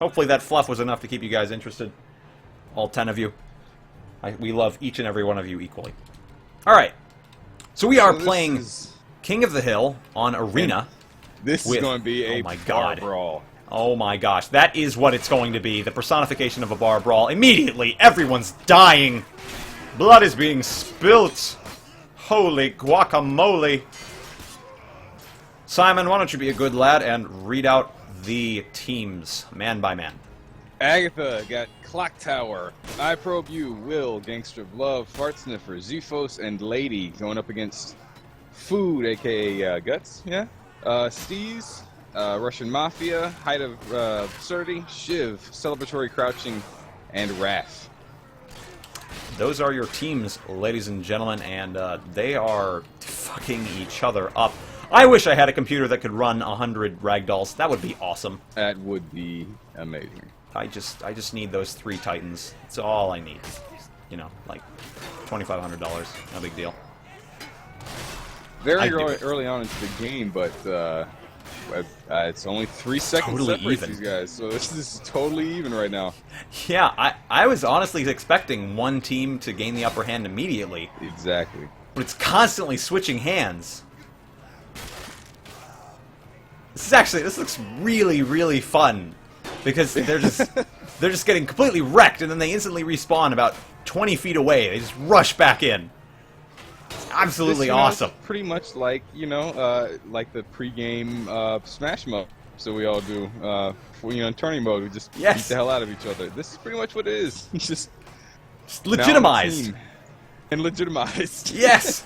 Hopefully that fluff was enough to keep you guys interested. All 10 of you. We love each and every one of you equally. Alright. So we are playing King of the Hill on Arena. This is going to be a bar brawl. Oh my gosh. That is what it's going to be. The personification of a bar brawl. Immediately, everyone's dying. Blood is being spilt. Holy guacamole. Simon, why don't you be a good lad and read out the teams, man by man. Agatha got Clock Tower, I Probe You, Will, Gangster of Love, Fart Sniffer, Zephos, and Lady going up against Food, aka Guts, yeah? Steez, Russian Mafia, Height of Absurdity, Shiv, Celebratory Crouching, and Wrath. Those are your teams, ladies and gentlemen, and they are fucking each other up. I wish I had a computer that could run 100 ragdolls. That would be awesome. That would be amazing. I just need those 3 titans. That's all I need. You know, like $2,500. No big deal. Very early on into the game, but it's only 3 seconds totally separates even. These guys, so this is totally even right now. Yeah, I was honestly expecting one team to gain the upper hand immediately. Exactly. But it's constantly switching hands. This looks really, really fun. Because they're just getting completely wrecked, and then they instantly respawn about 20 feet away. They just rush back in. It's absolutely awesome. Pretty much like, like the pre-game Smash mode. So we all do, in tourney mode, we just beat the hell out of each other. This is pretty much what it is. just legitimized. And legitimized. Yes!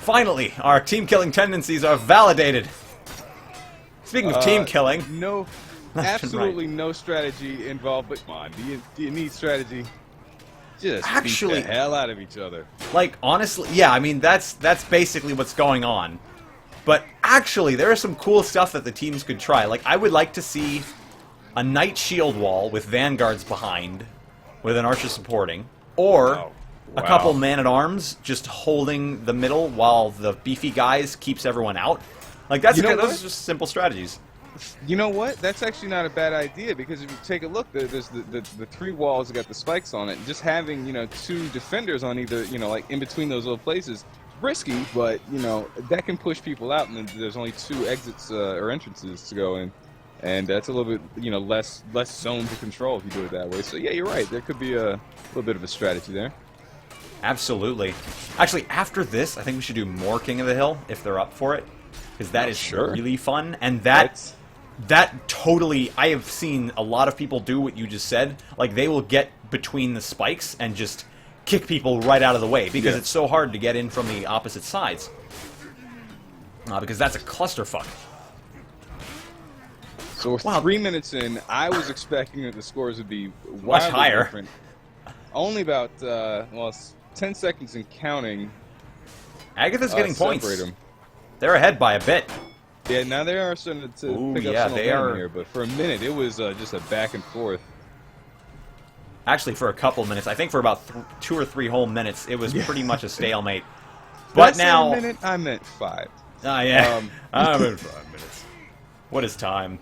Finally, our team-killing tendencies are validated. Speaking of team killing... Absolutely no strategy involved, but come on, do you need strategy? Just beat the hell out of each other. Like, honestly, yeah, I mean, that's basically what's going on. But actually, there is some cool stuff that the teams could try. Like, I would like to see a Knight Shield Wall with Vanguards behind, with an Archer supporting, or a couple Man-at-Arms just holding the middle while the beefy guys keeps everyone out. Like, those are just simple strategies. You know what? That's actually not a bad idea, because if you take a look, there's the 3 walls that got the spikes on it. Just having 2 defenders on either like in between those little places, risky, but that can push people out, and then there's only 2 exits or entrances to go in, and that's a little bit less zone to control if you do it that way. So yeah, you're right. There could be a little bit of a strategy there. Absolutely. Actually, after this, I think we should do more King of the Hill if they're up for it, because that is really fun, and that totally, I have seen a lot of people do what you just said. Like, they will get between the spikes and just kick people right out of the way, because it's so hard to get in from the opposite sides. Because that's a clusterfuck. So we're 3 minutes in. I was expecting that the scores would be much higher. Different. Only about, it's 10 seconds and counting. Agatha's getting points. They're ahead by a bit. Yeah, now they are starting to pick up some momentum here, but for a minute it was just a back and forth. Actually, for a couple minutes, I think for about 2 or 3 whole minutes, it was pretty much a stalemate. But now, a minute, I meant 5. Ah, yeah, I meant 5 minutes. What is time?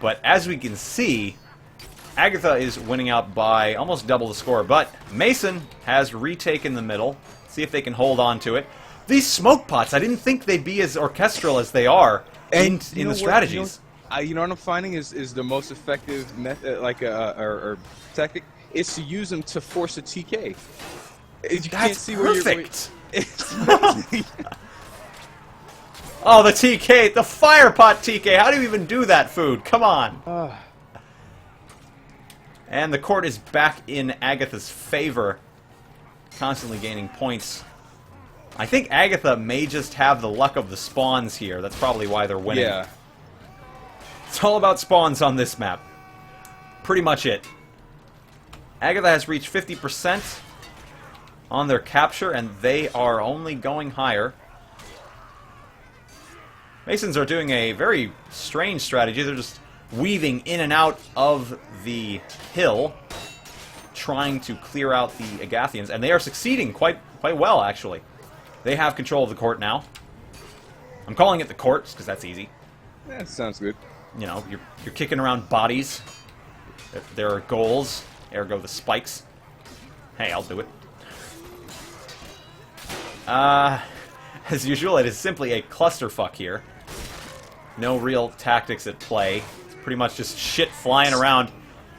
But as we can see, Agatha is winning out by almost double the score. But Mason has retaken the middle. See if they can hold on to it. These smoke pots, I didn't think they'd be as orchestral as they are in the strategies. You know what I'm finding is the most effective method, or tactic, is to use them to force a TK. That's perfect. Oh, the TK, the fire pot TK. How do you even do that, Food? Come on. And the court is back in Agatha's favor, constantly gaining points. I think Agatha may just have the luck of the spawns here. That's probably why they're winning. Yeah. It's all about spawns on this map. Pretty much it. Agatha has reached 50% on their capture, and they are only going higher. Masons are doing a very strange strategy. They're just weaving in and out of the hill, trying to clear out the Agathians, and they are succeeding quite well, actually. They have control of the court now. I'm calling it the court, because that's easy. That sounds good. you know, you're kicking around bodies. There are goals, ergo the spikes. Hey, I'll do it. As usual, it is simply a clusterfuck here. No real tactics at play. It's pretty much just shit flying around.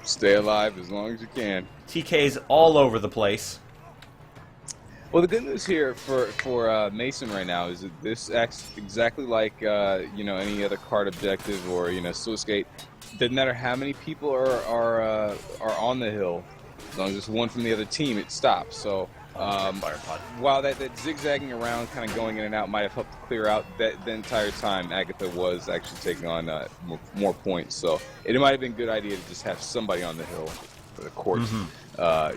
Stay alive as long as you can. TKs all over the place. Well, the good news here for Mason right now is that this acts exactly like you know, any other card objective or, you know, sluice gate. Doesn't matter how many people are on the hill, as long as there's one from the other team, it stops. So while that zigzagging around, kind of going in and out, might have helped to clear out the entire time, Agatha was actually taking on more points. So it might have been a good idea to just have somebody on the hill for the court,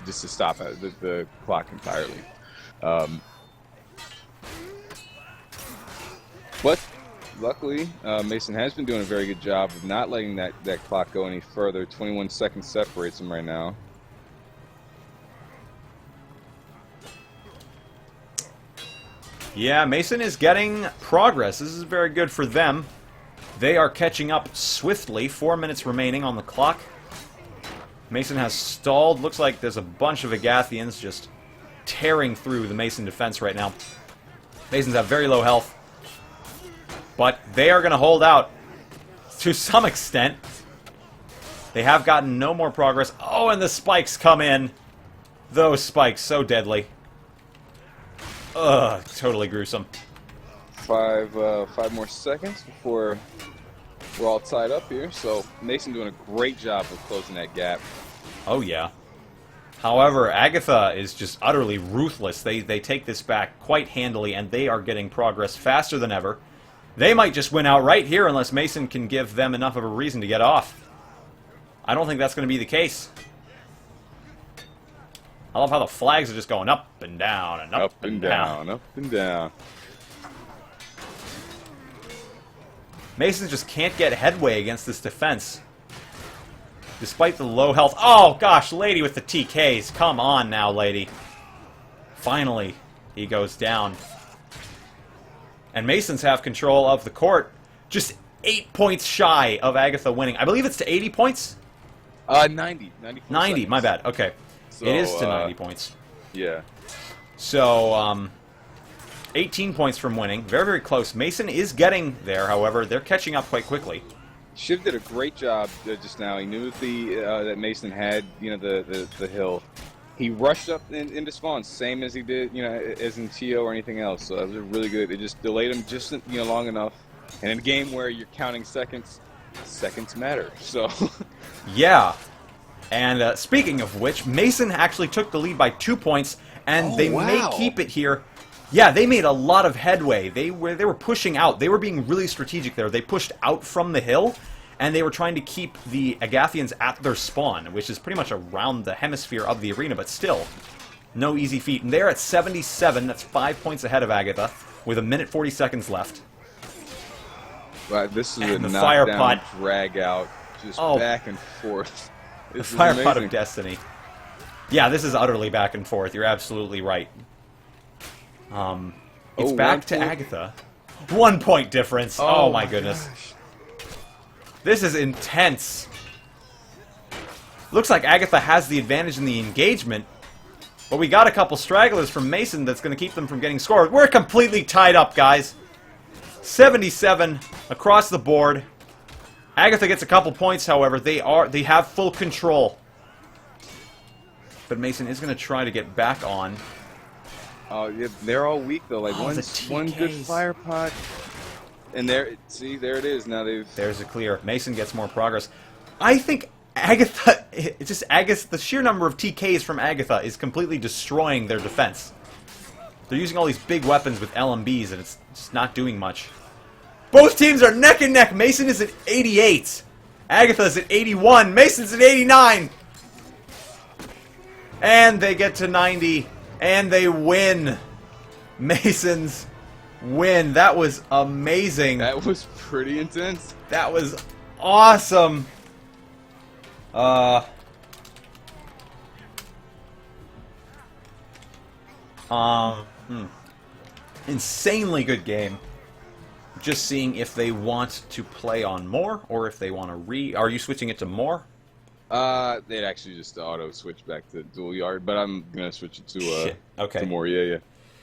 just to stop the clock entirely. But luckily, Mason has been doing a very good job of not letting that clock go any further. 21 seconds separates them right now. Yeah, Mason is getting progress. This is very good for them. They are catching up swiftly. 4 minutes remaining on the clock. Mason has stalled. Looks like there's a bunch of Agathians just tearing through the Mason defense right now. Masons have very low health. But they are going to hold out to some extent. They have gotten no more progress. Oh, and the spikes come in. Those spikes, so deadly. Ugh, totally gruesome. Five more seconds before we're all tied up here. So Mason doing a great job of closing that gap. Oh, yeah. However, Agatha is just utterly ruthless. They take this back quite handily, and they are getting progress faster than ever. They might just win outright here unless Mason can give them enough of a reason to get off. I don't think that's going to be the case. I love how the flags are just going up and down and up and down. Up and down. Mason just can't get headway against this defense. Despite the low health. Oh, gosh, lady with the TKs. Come on now, lady. Finally, he goes down. And Masons have control of the court. Just 8 points shy of Agatha winning. I believe it's to 80 points? 90. 90, my bad. Okay. So, it is to 90 points. Yeah. So, 18 points from winning. Very, very close. Mason is getting there, however. They're catching up quite quickly. Shiv did a great job just now. He knew that Mason had, you know, the hill. He rushed up into spawn, same as he did, you know, as in Tio or anything else. So that was really good. It just delayed him just, you know, long enough. And in a game where you're counting seconds, seconds matter. So yeah. And speaking of which, Mason actually took the lead by 2 points, and they may keep it here. Yeah, they made a lot of headway. They were pushing out. They were being really strategic there. They pushed out from the hill, and they were trying to keep the Agathians at their spawn, which is pretty much around the hemisphere of the arena, but still, no easy feat. And they're at 77. That's 5 points ahead of Agatha, with 1 minute 40 seconds left. Wow, this is And a the fire knockdown, pot. drag out, just back and forth. The fire pot of destiny. Yeah, this is utterly back and forth. You're absolutely right. It's back to Agatha. 1 point difference. Oh my goodness. Gosh. This is intense. Looks like Agatha has the advantage in the engagement, but we got a couple stragglers from Mason that's going to keep them from getting scored. We're completely tied up, guys. 77 across the board. Agatha gets a couple points, however. They have full control. But Mason is going to try to get back on. Oh, yeah, they're all weak though. Like one good fire pot, and there it is. Now there's a clear. Mason gets more progress. I think Agatha, the sheer number of TKs from Agatha is completely destroying their defense. They're using all these big weapons with LMBs, and it's just not doing much. Both teams are neck and neck. Mason is at 88. Agatha is at 81. Mason's at 89. And they get to 90. And they win. Masons win. That was amazing. That was pretty intense. That was awesome. Insanely good game. just seeing if they want to play on more or if they want to Are you switching it to more? They'd actually just auto switch back to dual yard, but I'm gonna switch it to Shit. Okay. to more. Yeah, yeah.